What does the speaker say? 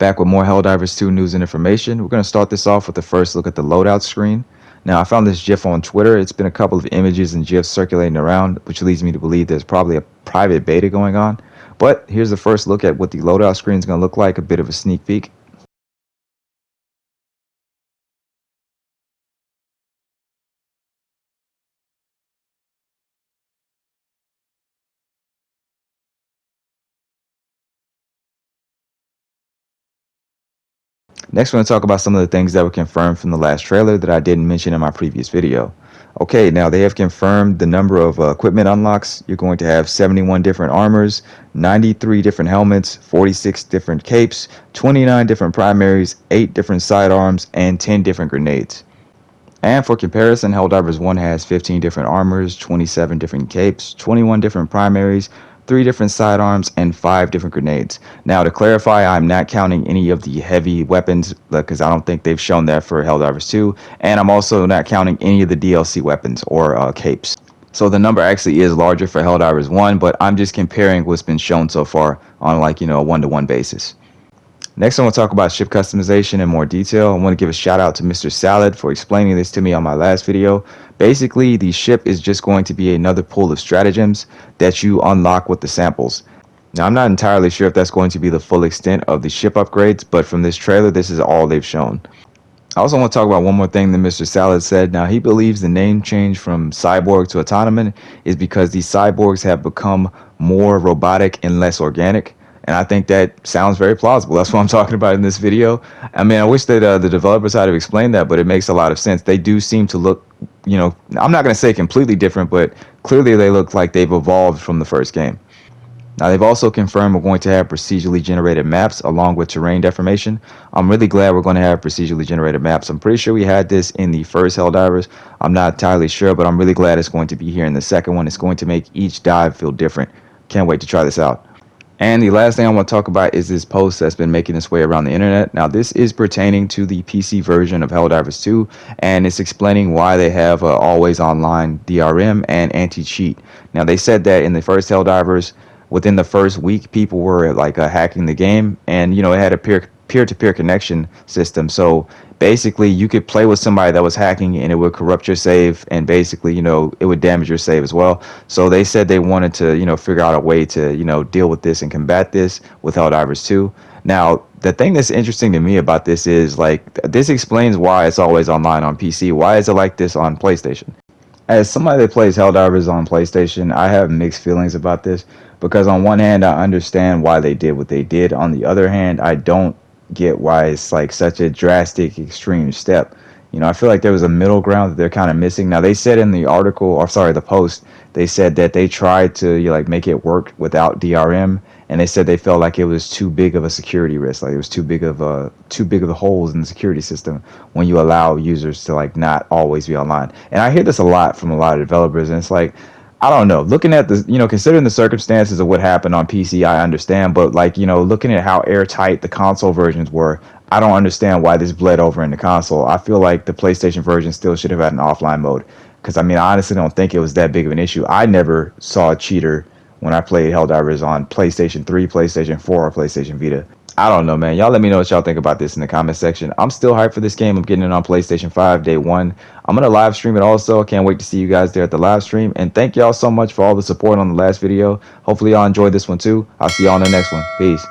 Back with more Helldivers 2 news and information. We're going to start this off with the first look at the loadout screen. Now, I found this GIF on Twitter. It's been a couple of images and GIFs circulating around, which leads me to believe there's probably a private beta going on. But here's the first look at what the loadout screen is going to look like, a bit of a sneak peek. Next, we're going to talk about some of the things that were confirmed from the last trailer that I didn't mention in my previous video. Okay, now they have confirmed the number of equipment unlocks. You're going to have 71 different armors, 93 different helmets, 46 different capes, 29 different primaries, 8 different sidearms, and 10 different grenades. And for comparison, Helldivers 1 has 15 different armors, 27 different capes, 21 different primaries, 3 different sidearms, and 5 different grenades. Now, to clarify, I'm not counting any of the heavy weapons because I don't think they've shown that for Helldivers 2, and I'm also not counting any of the DLC weapons or capes. So the number actually is larger for Helldivers 1, but I'm just comparing what's been shown so far on a one-to-one basis. Next, I want to talk about ship customization in more detail. I want to give a shout out to Mr. Salad for explaining this to me on my last video. Basically, the ship is just going to be another pool of stratagems that you unlock with the samples. Now, I'm not entirely sure if that's going to be the full extent of the ship upgrades, but from this trailer, this is all they've shown. I also want to talk about one more thing that Mr. Salad said. Now, he believes the name change from Cyborg to Autonom is because these cyborgs have become more robotic and less organic. And I think that sounds very plausible. That's what I'm talking about in this video. I mean, I wish that the developers had explained that, but it makes a lot of sense. They do seem to look, I'm not going to say completely different, but clearly they look like they've evolved from the first game. Now, they've also confirmed we're going to have procedurally generated maps along with terrain deformation. I'm really glad we're going to have procedurally generated maps. I'm pretty sure we had this in the first Helldivers. I'm not entirely sure, but I'm really glad it's going to be here in the second one. It's going to make each dive feel different. Can't wait to try this out. And the last thing I want to talk about is this post that's been making its way around the internet. Now, this is pertaining to the PC version of Helldivers 2, and it's explaining why they have always online DRM and anti-cheat. Now, they said that in the first Helldivers, within the first week, people were hacking the game, and it had a peer-to-peer connection system. So basically, you could play with somebody that was hacking, and it would corrupt your save, and basically, it would damage your save as well. So they said they wanted to, figure out a way to, deal with this and combat this with Helldivers 2. Now, the thing that's interesting to me about this is, this explains why it's always online on PC. Why is it like this on PlayStation? As somebody that plays Helldivers on PlayStation, I have mixed feelings about this, because on one hand, I understand why they did what they did. On the other hand, I don't get why it's such a drastic, extreme step. I feel like there was a middle ground that they're kind of missing. Now, they said in the article, or sorry, the post, they said that they tried to make it work without DRM, and they said they felt like it was too big of a security risk. Like it was too big of the holes in the security system when you allow users to not always be online. And I hear this a lot from a lot of developers, and it's I don't know. Looking at the, considering the circumstances of what happened on PC, I understand. But looking at how airtight the console versions were, I don't understand why this bled over in the console. I feel like the PlayStation version still should have had an offline mode. Because, I honestly don't think it was that big of an issue. I never saw a cheater when I played Helldivers on PlayStation 3, PlayStation 4, or PlayStation Vita. I don't know, man. Y'all let me know what y'all think about this in the comment section. I'm still hyped for this game. I'm getting it on PlayStation 5 day one. I'm going to live stream it also. I can't wait to see you guys there at the live stream. And thank y'all so much for all the support on the last video. Hopefully y'all enjoyed this one too. I'll see y'all on the next one. Peace.